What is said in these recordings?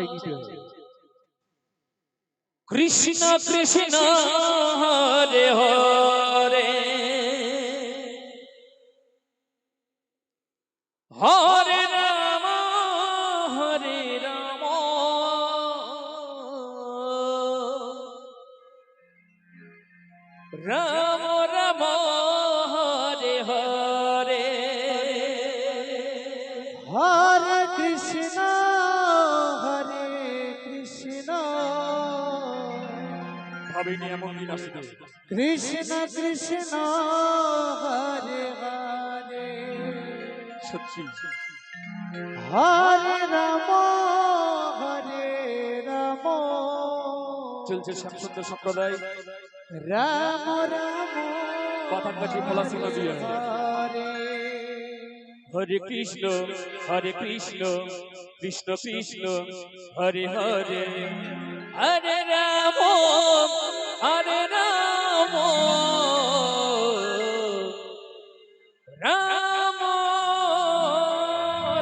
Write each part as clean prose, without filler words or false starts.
গীত কৃষ্ণ কৃষ্ণ হরে হরে হরে রাম হরে রাম রাম রাম হরে হরে হরে কৃষ্ণ হরে কৃষ্ণ ভাবিনি এমন দিন আসবে কৃষ্ণ কৃষ্ণ হরে হরে সত্যি হরে রাম চলছে শ্যামসুন্দর সম্প্রদায় রাম রাম কথার কাছে বলা ছিল দিয়ে হরে কৃষ্ণ কৃষ্ণ কৃষ্ণ হরে হরে হরে রাম রাম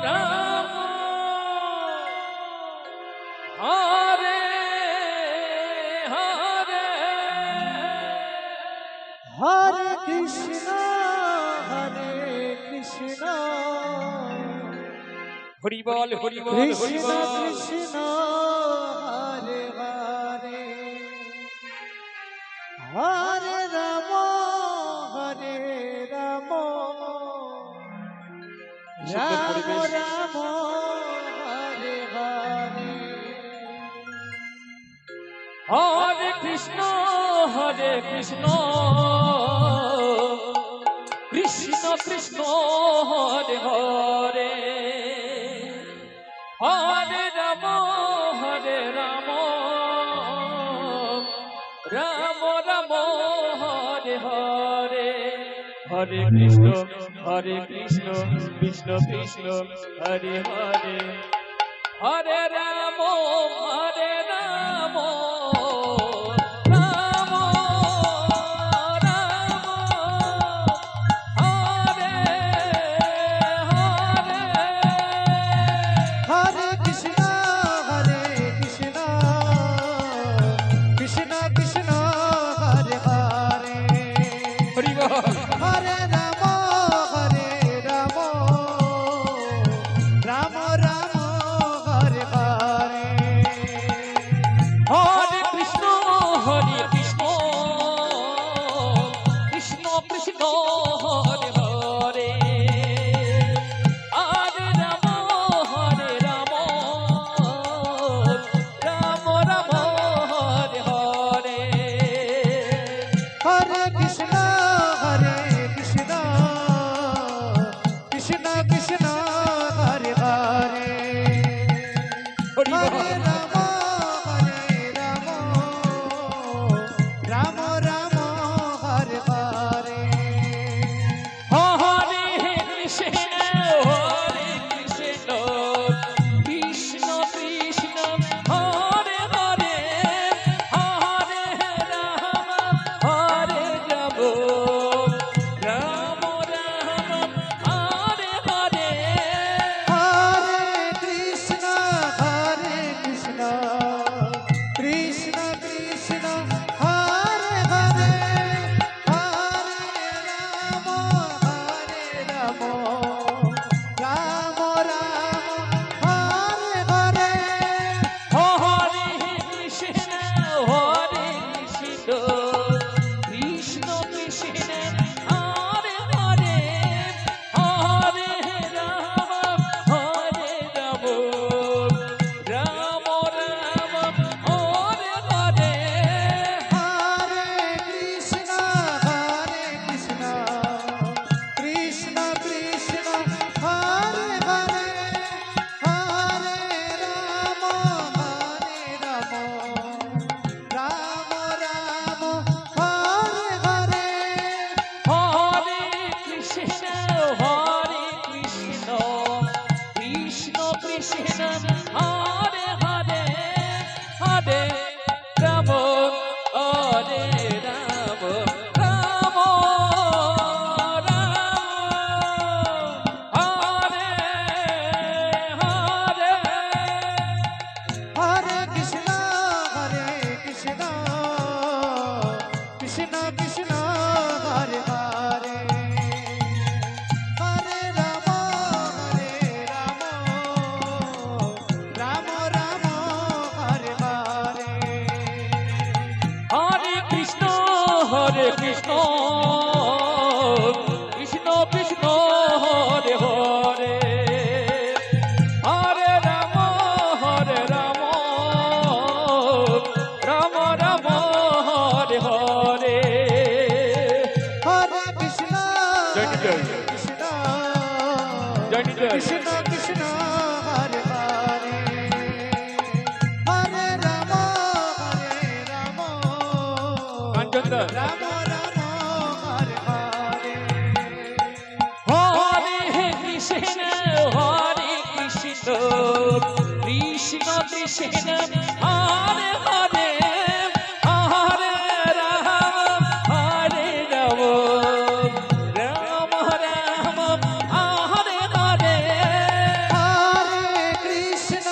রাম হরে হরে হরে কৃষ্ণ হরি বল হরি বল হরি কৃষ্ণ বল কৃষ্ণ হরে হরে হরে রাম রাম রাম হরে হরে হরে কৃষ্ণ কৃষ্ণ কৃষ্ণ হরে হরে হরে রাম রাম রাম হরে হরে হরে কৃষ্ণ কৃষ্ণ কৃষ্ণ হরে হরে হরে রাম রাম হরে কৃষ্ণ কৃষ্ণ কৃষ্ণ হরে হরে হরি বল হরে রাম রাম রাম হরে হরে হরে কৃষ্ণ কৃষ্ণ কৃষ্ণ হরে হরে হরে রাম রাম রাম হরে হরে হরে কৃষ্ণ কৃষ্ণ কৃষ্ণ কৃষ্ণ হরে হরে হরি বল হরে রাম রাম রাম হরে হরে হরে কৃষ্ণ কৃষ্ণ কৃষ্ণ হরে হরে হরে রাম রাম রাম হরে হরে হরে কৃষ্ণ কৃষ্ণ কৃষ্ণ কৃষ্ণ হরে হরে হরে রাম রাম রাম হরে হরে হরে কৃষ্ণ কৃষ্ণ কৃষ্ণ হরে হরে হরে রাম রাম রাম হরে হরে হরে কৃষ্ণ কৃষ্ণ কৃষ্ণ হরে হরে হরে রাম রাম রাম হরে হরে হরে কৃষ্ণ কৃষ্ণ কৃষ্ণ হরে হরে হরে রাম রাম হরে হরে কৃষ্ণ কৃষ্ণ হরে হরে হরে রাম হরে রাম রাম রাম হরে হরে হরে কৃষ্ণ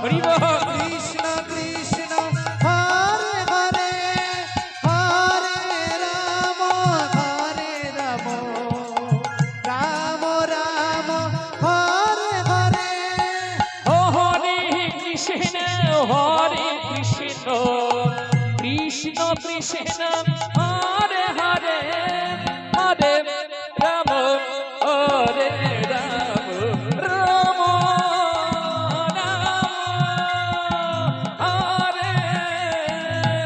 হরি বল কৃষ্ণ কৃষ্ণ হরে হরে হরে রাম রাম রাম হরে হরে ও হরে কৃষ্ণ কৃষ্ণ কৃষ্ণ হরে হরে হরে রাম হরে রাম রাম রাম হরে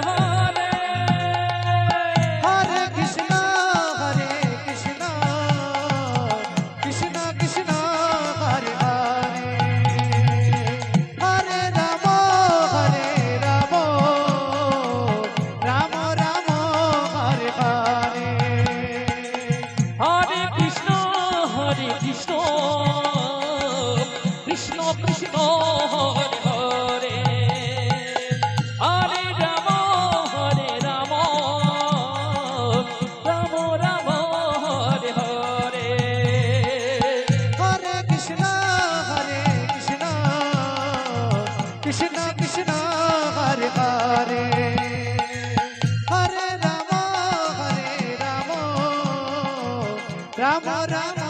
হরে হরে কৃষ্ণ কৃষ্ণ কৃষ্ণ হরে হরে হরে রাম রাম রাম হরে হরে হরে কৃষ্ণ কৃষ্ণ কৃষ্ণ হরে হরে হরে রাম রাম রাম হরে হরে হরে কৃষ্ণ কৃষ্ণ কৃষ্ণ হরে হরে হরে রাম রাম রাম